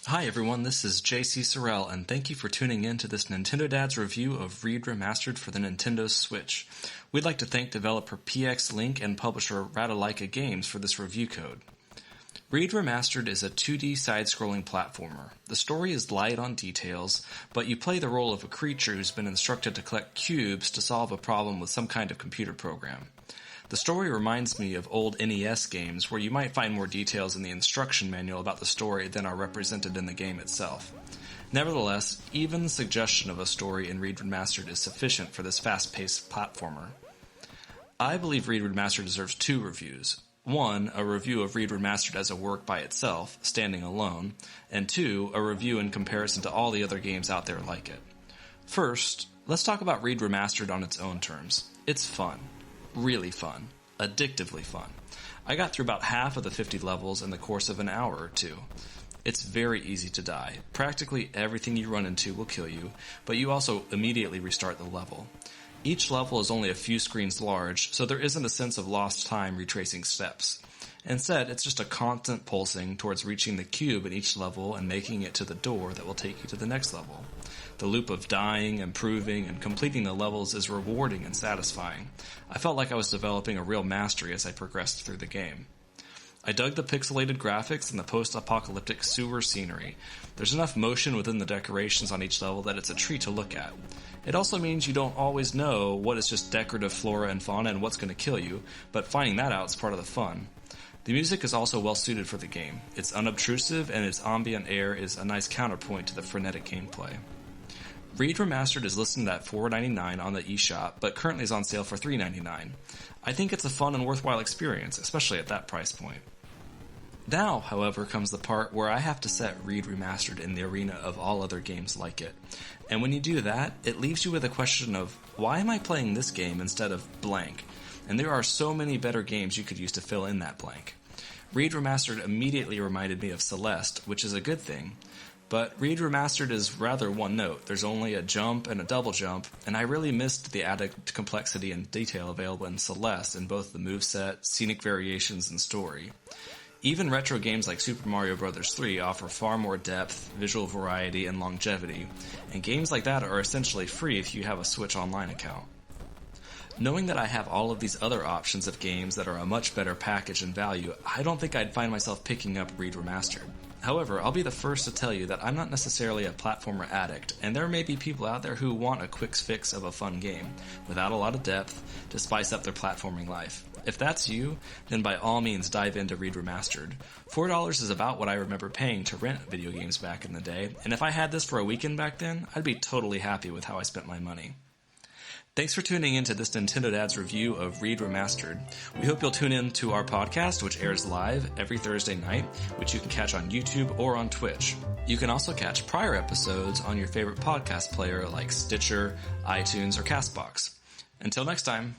Hi everyone, this is JC Sorrell, and thank you for tuning in to this Nintendo Dad's review of Reed Remastered for the Nintendo Switch. We'd like to thank developer PX Link and publisher Ratalaika Games for this review code. Reed Remastered is a 2D side-scrolling platformer. The story is light on details, but you play the role of a creature who's been instructed to collect cubes to solve a problem with some kind of computer program. The story reminds me of old NES games where you might find more details in the instruction manual about the story than are represented in the game itself. Nevertheless, even the suggestion of a story in Reed Remastered is sufficient for this fast-paced platformer. I believe Reed Remastered deserves 2 reviews. 1, a review of Reed Remastered as a work by itself, standing alone, and 2, a review in comparison to all the other games out there like it. First, let's talk about Reed Remastered on its own terms. It's fun. Really fun. Addictively fun. I got through about half of the 50 levels in the course of an hour or 2. It's very easy to die. Practically everything you run into will kill you, but you also immediately restart the level. Each level is only a few screens large, so there isn't a sense of lost time retracing steps. Instead, it's just a constant pulsing towards reaching the cube in each level and making it to the door that will take you to the next level. The loop of dying, improving, and completing the levels is rewarding and satisfying. I felt like I was developing a real mastery as I progressed through the game. I dug the pixelated graphics and the post-apocalyptic sewer scenery. There's enough motion within the decorations on each level that it's a treat to look at. It also means you don't always know what is just decorative flora and fauna and what's going to kill you, but finding that out is part of the fun. The music is also well suited for the game. It's unobtrusive and its ambient air is a nice counterpoint to the frenetic gameplay. Reed Remastered is listed at $4.99 on the eShop, but currently is on sale for $3.99. I think it's a fun and worthwhile experience, especially at that price point. Now, however, comes the part where I have to set Reed Remastered in the arena of all other games like it. And when you do that, it leaves you with a question of, why am I playing this game instead of blank? And there are so many better games you could use to fill in that blank. Reed Remastered immediately reminded me of Celeste, which is a good thing. But Reed Remastered is rather one note. There's only a jump and a double jump, and I really missed the added complexity and detail available in Celeste in both the moveset, scenic variations, and story. Even retro games like Super Mario Bros. 3 offer far more depth, visual variety, and longevity, and games like that are essentially free if you have a Switch Online account. Knowing that I have all of these other options of games that are a much better package and value, I don't think I'd find myself picking up Reed Remastered. However, I'll be the first to tell you that I'm not necessarily a platformer addict, and there may be people out there who want a quick fix of a fun game, without a lot of depth, to spice up their platforming life. If that's you, then by all means dive into Reed Remastered. $4 is about what I remember paying to rent video games back in the day, and if I had this for a weekend back then, I'd be totally happy with how I spent my money. Thanks for tuning in to this Nintendo Dad's review of Reed Remastered. We hope you'll tune in to our podcast, which airs live every Thursday night, which you can catch on YouTube or on Twitch. You can also catch prior episodes on your favorite podcast player like Stitcher, iTunes, or CastBox. Until next time.